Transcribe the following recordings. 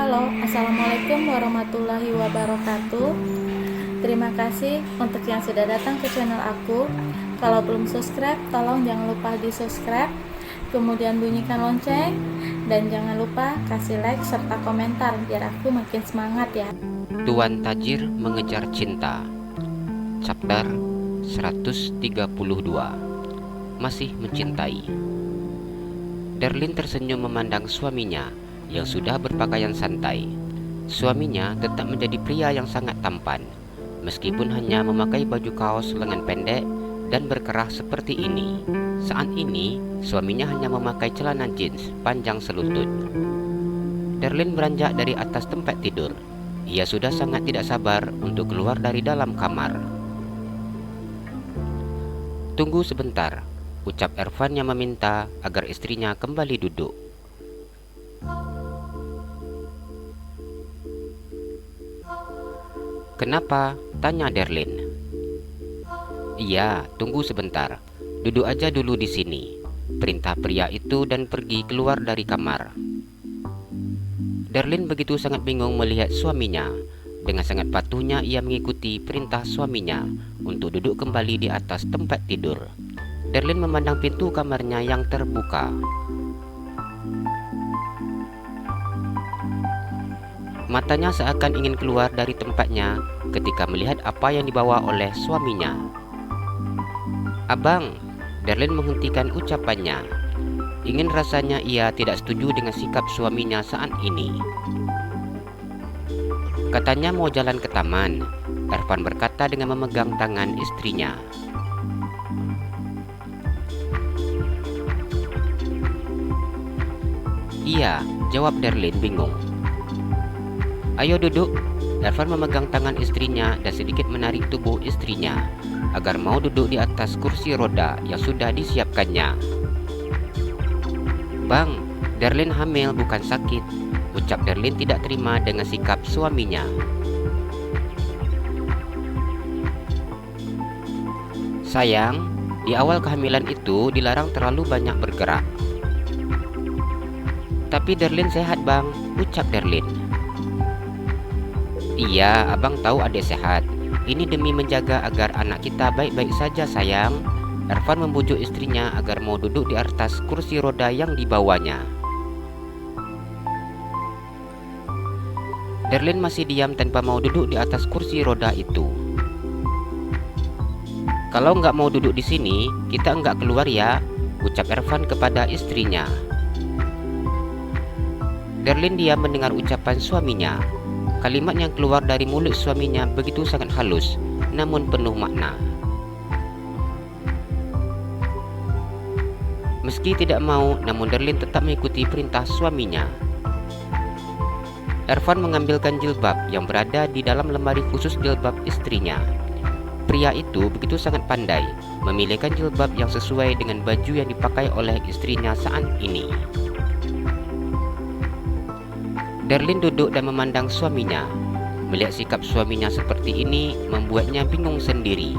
Halo, Assalamualaikum warahmatullahi wabarakatuh. Terima kasih untuk yang sudah datang ke channel aku. Kalau belum subscribe, tolong jangan lupa di subscribe, kemudian bunyikan lonceng, dan jangan lupa kasih like serta komentar biar aku makin semangat ya. Tuan Tajir Mengejar Cinta, Chapter 132. Masih mencintai. Darlin tersenyum memandang suaminya yang sudah berpakaian santai. Suaminya tetap menjadi pria yang sangat tampan, meskipun hanya memakai baju kaos lengan pendek dan berkerah seperti ini. Saat ini, suaminya hanya memakai celana jeans panjang selutut. Darlin beranjak dari atas tempat tidur. Ia sudah sangat tidak sabar untuk keluar dari dalam kamar. "Tunggu sebentar," ucap Ervan yang meminta agar istrinya kembali duduk. "Kenapa?" tanya Darlin. "Iya, tunggu sebentar. Duduk aja dulu di sini," perintah pria itu dan pergi keluar dari kamar. Darlin begitu sangat bingung melihat suaminya. Dengan sangat patuhnya ia mengikuti perintah suaminya untuk duduk kembali di atas tempat tidur. Darlin memandang pintu kamarnya yang terbuka. Matanya seakan ingin keluar dari tempatnya ketika melihat apa yang dibawa oleh suaminya. "Abang," Darlin menghentikan ucapannya. Ingin rasanya ia tidak setuju dengan sikap suaminya saat ini. "Katanya mau jalan ke taman," Ervan berkata dengan memegang tangan istrinya. "Iya," jawab Darlin bingung. "Ayo duduk." Ervan memegang tangan istrinya dan sedikit menarik tubuh istrinya agar mau duduk di atas kursi roda yang sudah disiapkannya. "Bang, Darlin hamil bukan sakit," ucap Darlin tidak terima dengan sikap suaminya. "Sayang, di awal kehamilan itu dilarang terlalu banyak bergerak." "Tapi Darlin sehat bang," ucap Darlin. "Iya, abang tahu adik sehat. Ini demi menjaga agar anak kita baik-baik saja sayang." Ervan membujuk istrinya agar mau duduk di atas kursi roda yang dibawanya. Darlin masih diam tanpa mau duduk di atas kursi roda itu. "Kalau nggak mau duduk di sini, kita nggak keluar ya," ucap Ervan kepada istrinya. Darlin diam mendengar ucapan suaminya. Kalimat yang keluar dari mulut suaminya begitu sangat halus, namun penuh makna. Meski tidak mau, namun Darlin tetap mengikuti perintah suaminya. Ervan mengambilkan jilbab yang berada di dalam lemari khusus jilbab istrinya. Pria itu begitu sangat pandai memilihkan jilbab yang sesuai dengan baju yang dipakai oleh istrinya saat ini. Darlin duduk dan memandang suaminya. Melihat sikap suaminya seperti ini membuatnya bingung sendiri.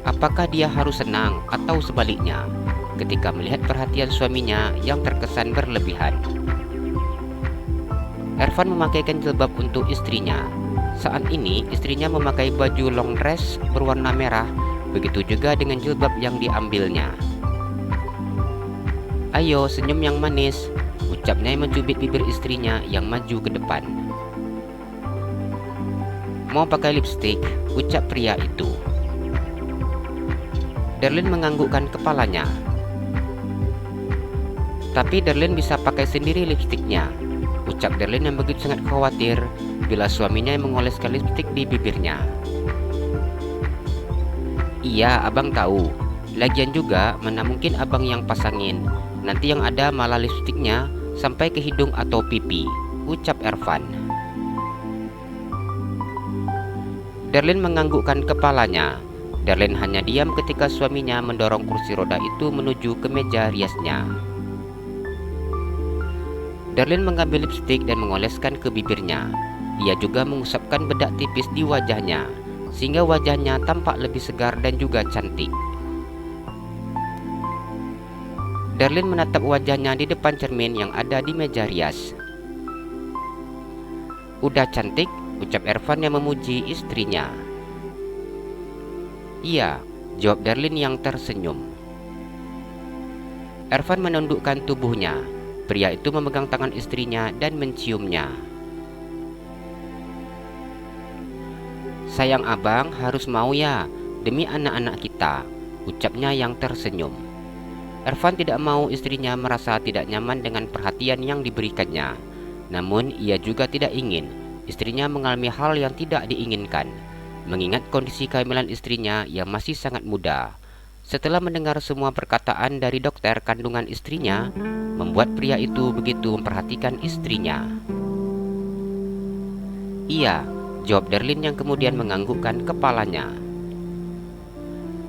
Apakah dia harus senang atau sebaliknya ketika melihat perhatian suaminya yang terkesan berlebihan? Ervan memakaikan jilbab untuk istrinya. Saat ini istrinya memakai baju long dress berwarna merah, begitu juga dengan jilbab yang diambilnya. "Ayo senyum yang manis," ucapnya mencubit bibir istrinya yang maju ke depan. "Mau pakai lipstik?" ucap pria itu. Darlin menganggukkan kepalanya. "Tapi Darlin bisa pakai sendiri lipstiknya," ucap Darlin yang begitu sangat khawatir bila suaminya yang mengoleskan lipstik di bibirnya. "Iya, abang tahu. Lagian juga mana mungkin abang yang pasangin. Nanti yang ada malah lipstiknya sampai ke hidung atau pipi," ucap Ervan. Darlin menganggukkan kepalanya. Darlin hanya diam ketika suaminya mendorong kursi roda itu menuju ke meja riasnya. Darlin mengambil lipstik dan mengoleskan ke bibirnya. Ia juga mengusapkan bedak tipis di wajahnya, sehingga wajahnya tampak lebih segar dan juga cantik. Darlin menatap wajahnya di depan cermin yang ada di meja rias. "Udah cantik," ucap Ervan yang memuji istrinya. "Iya," jawab Darlin yang tersenyum. Ervan menundukkan tubuhnya. Pria itu memegang tangan istrinya dan menciumnya. "Sayang abang harus mau ya, demi anak-anak kita," ucapnya yang tersenyum. Ervan tidak mau istrinya merasa tidak nyaman dengan perhatian yang diberikannya. Namun ia juga tidak ingin istrinya mengalami hal yang tidak diinginkan, mengingat kondisi kehamilan istrinya yang masih sangat muda. Setelah mendengar semua perkataan dari dokter kandungan istrinya, membuat pria itu begitu memperhatikan istrinya. "Iya," jawab Darlin yang kemudian menganggukkan kepalanya.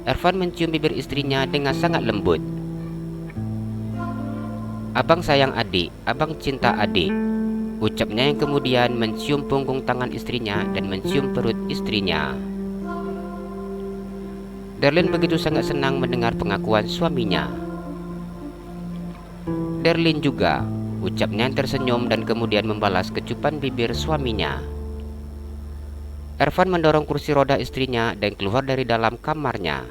Ervan mencium bibir istrinya dengan sangat lembut. "Abang sayang adik, abang cinta adik," ucapnya yang kemudian mencium punggung tangan istrinya dan mencium perut istrinya. Darlin begitu sangat senang mendengar pengakuan suaminya. "Darlin juga," ucapnya yang tersenyum dan kemudian membalas kecupan bibir suaminya. Ervan mendorong kursi roda istrinya dan keluar dari dalam kamarnya.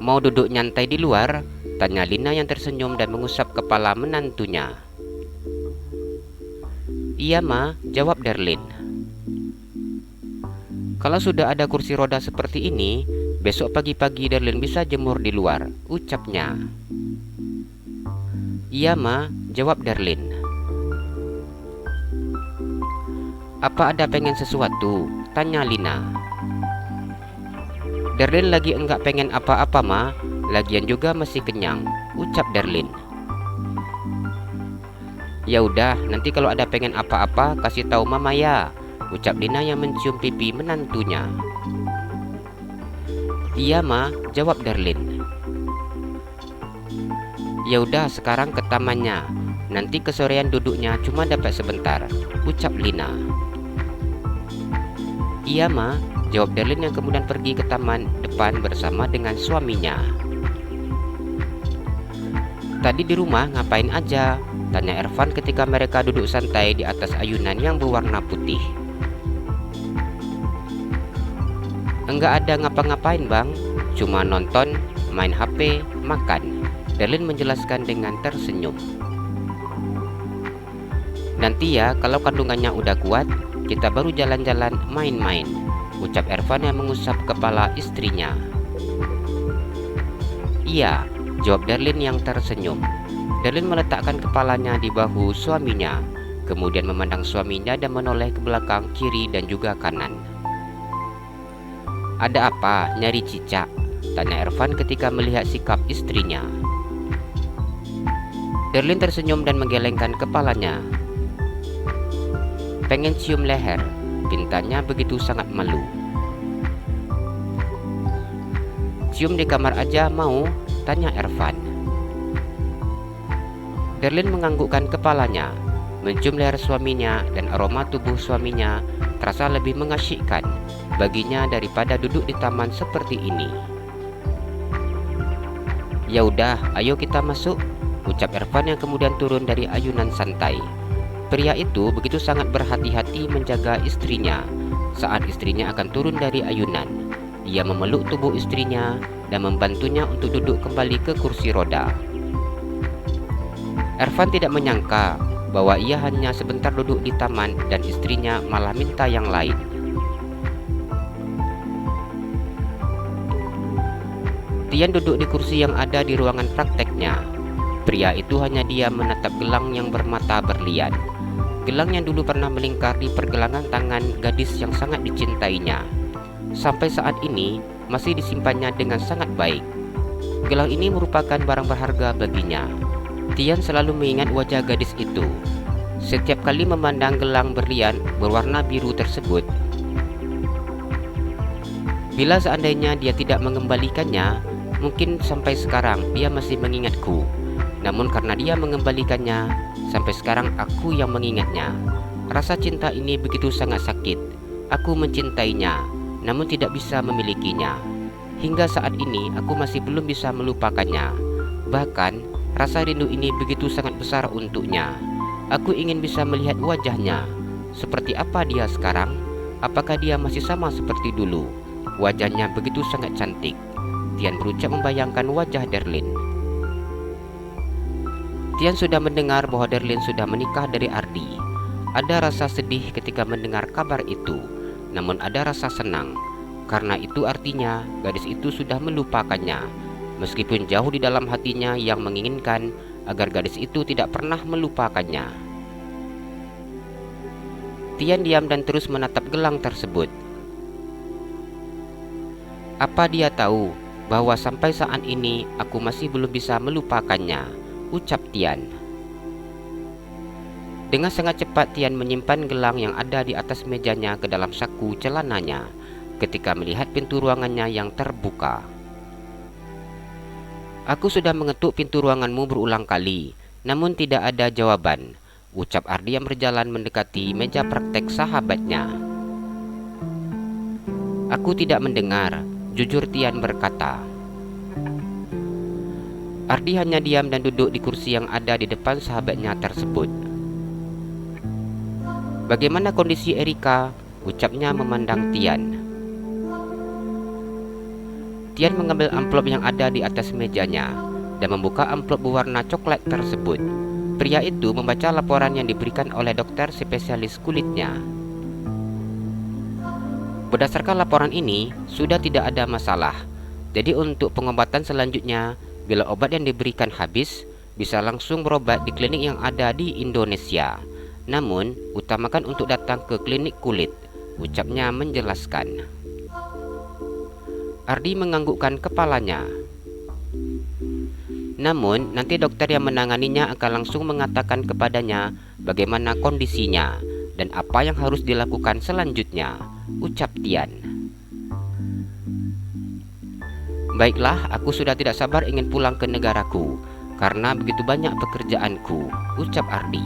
"Mau duduk nyantai di luar?" tanya Lina yang tersenyum dan mengusap kepala menantunya. "Iya ma," jawab Darlin. "Kalau sudah ada kursi roda seperti ini, besok pagi-pagi Darlin bisa jemur di luar," ucapnya. "Iya ma," jawab Darlin. "Apa ada pengen sesuatu?" tanya Lina. "Darlin lagi enggak pengen apa-apa ma, lagian juga masih kenyang," ucap Darlin. "Ya udah, nanti kalau ada pengen apa-apa kasih tahu mama ya," ucap Lina yang mencium pipi menantunya. "Iya ma," jawab Darlin. "Ya udah, sekarang ke tamannya. Nanti kesorean duduknya cuma dapat sebentar," ucap Lina. "Iya ma," jawab Darlin yang kemudian pergi ke taman depan bersama dengan suaminya. "Tadi di rumah ngapain aja?" tanya Ervan ketika mereka duduk santai di atas ayunan yang berwarna putih. "Enggak ada ngapa-ngapain bang, cuma nonton, main HP, makan," Darlin menjelaskan dengan tersenyum. "Nanti ya kalau kandungannya udah kuat, kita baru jalan-jalan main-main," ucap Ervan yang mengusap kepala istrinya. "Iya," jawab Darlin yang tersenyum. Darlin meletakkan kepalanya di bahu suaminya, kemudian memandang suaminya dan menoleh ke belakang, kiri dan juga kanan. "Ada apa, nyari cicak?" tanya Ervan ketika melihat sikap istrinya. Darlin tersenyum dan menggelengkan kepalanya. "Pengen cium leher," pintanya begitu sangat malu. "Cium di kamar aja mau?" tanya Ervan. Darlin menganggukkan kepalanya, mencium leher suaminya, dan aroma tubuh suaminya terasa lebih mengasyikkan baginya daripada duduk di taman seperti ini. "Ya udah, ayo kita masuk," ucap Ervan yang kemudian turun dari ayunan santai. Pria itu begitu sangat berhati-hati menjaga istrinya. Saat istrinya akan turun dari ayunan, ia memeluk tubuh istrinya dan membantunya untuk duduk kembali ke kursi roda. Ervan tidak menyangka bahwa ia hanya sebentar duduk di taman dan istrinya malah minta yang lain. Tian duduk di kursi yang ada di ruangan prakteknya. Pria itu hanya diam menatap gelang yang bermata berlian. Gelang yang dulu pernah melingkar di pergelangan tangan gadis yang sangat dicintainya. Sampai saat ini masih disimpannya dengan sangat baik. Gelang ini merupakan barang berharga baginya. Tian selalu mengingat wajah gadis itu. Setiap kali memandang gelang berlian berwarna biru tersebut, bila seandainya dia tidak mengembalikannya, mungkin sampai sekarang dia masih mengingatku. Namun karena dia mengembalikannya, sampai sekarang aku yang mengingatnya. Rasa cinta ini begitu sangat sakit. Aku mencintainya, namun tidak bisa memilikinya. Hingga saat ini aku masih belum bisa melupakannya. Bahkan Rasa rindu ini begitu sangat besar untuknya. Aku ingin bisa melihat wajahnya. Seperti apa dia sekarang? Apakah dia masih sama seperti dulu? Wajahnya begitu sangat cantik. Tian berucap membayangkan wajah Darlin. Tian sudah mendengar bahwa Darlin sudah menikah dari Ardi. Ada rasa sedih ketika mendengar kabar itu, namun ada rasa senang. Karena itu artinya gadis itu sudah melupakannya, meskipun jauh di dalam hatinya yang menginginkan agar gadis itu tidak pernah melupakannya. Tian diam dan terus menatap gelang tersebut. Apa dia tahu bahwa sampai saat ini aku masih belum bisa melupakannya, ucap Tian. Dengan sangat cepat Tian menyimpan gelang yang ada di atas mejanya ke dalam saku celananya ketika melihat pintu ruangannya yang terbuka. Aku sudah mengetuk pintu ruanganmu berulang kali, namun tidak ada jawaban, ucap Ardi yang berjalan mendekati meja praktek sahabatnya. Aku tidak mendengar, jujur Tian berkata. Ardi hanya diam dan duduk di kursi yang ada di depan sahabatnya tersebut. Bagaimana kondisi Erika? Ucapnya memandang Tian. Tian mengambil amplop yang ada di atas mejanya dan membuka amplop berwarna coklat tersebut. Pria itu membaca laporan yang diberikan oleh dokter spesialis kulitnya. Berdasarkan laporan ini, sudah tidak ada masalah. Jadi untuk pengobatan selanjutnya, bila obat yang diberikan habis, bisa langsung berobat di klinik yang ada di Indonesia. Namun, utamakan untuk datang ke klinik kulit, ucapnya menjelaskan. Ardi menganggukkan kepalanya. Namun, nanti dokter yang menanganinya akan langsung mengatakan kepadanya bagaimana kondisinya dan apa yang harus dilakukan selanjutnya, ucap Tian. Baiklah, aku sudah tidak sabar ingin pulang ke negaraku karena begitu banyak pekerjaanku, ucap Ardi.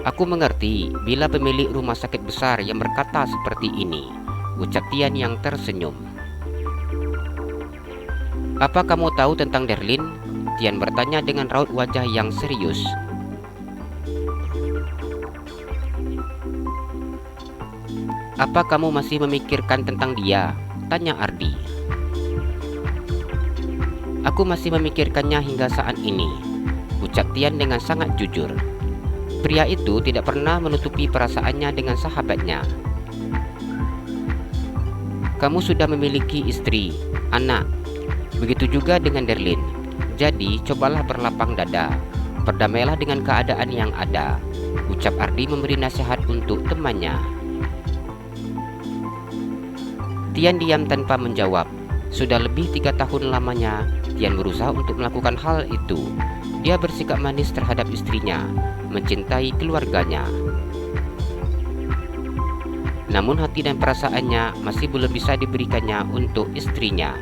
Aku mengerti bila pemilik rumah sakit besar yang berkata seperti ini, ucap Tian yang tersenyum. Apa kamu tahu tentang Darlin? Tian bertanya dengan raut wajah yang serius. Apa kamu masih memikirkan tentang dia? Tanya Ardi. Aku masih memikirkannya hingga saat ini, ucap Tian dengan sangat jujur. Pria itu tidak pernah menutupi perasaannya dengan sahabatnya. Kamu sudah memiliki istri, anak. Begitu juga dengan Darlin. Jadi cobalah berlapang dada. Berdamailah dengan keadaan yang ada, ucap Ardi memberi nasihat untuk temannya. Tian diam tanpa menjawab. Sudah lebih 3 tahun lamanya Tian berusaha untuk melakukan hal itu. Dia bersikap manis terhadap istrinya, mencintai keluarganya. Namun hati dan perasaannya masih belum bisa diberikannya untuk istrinya.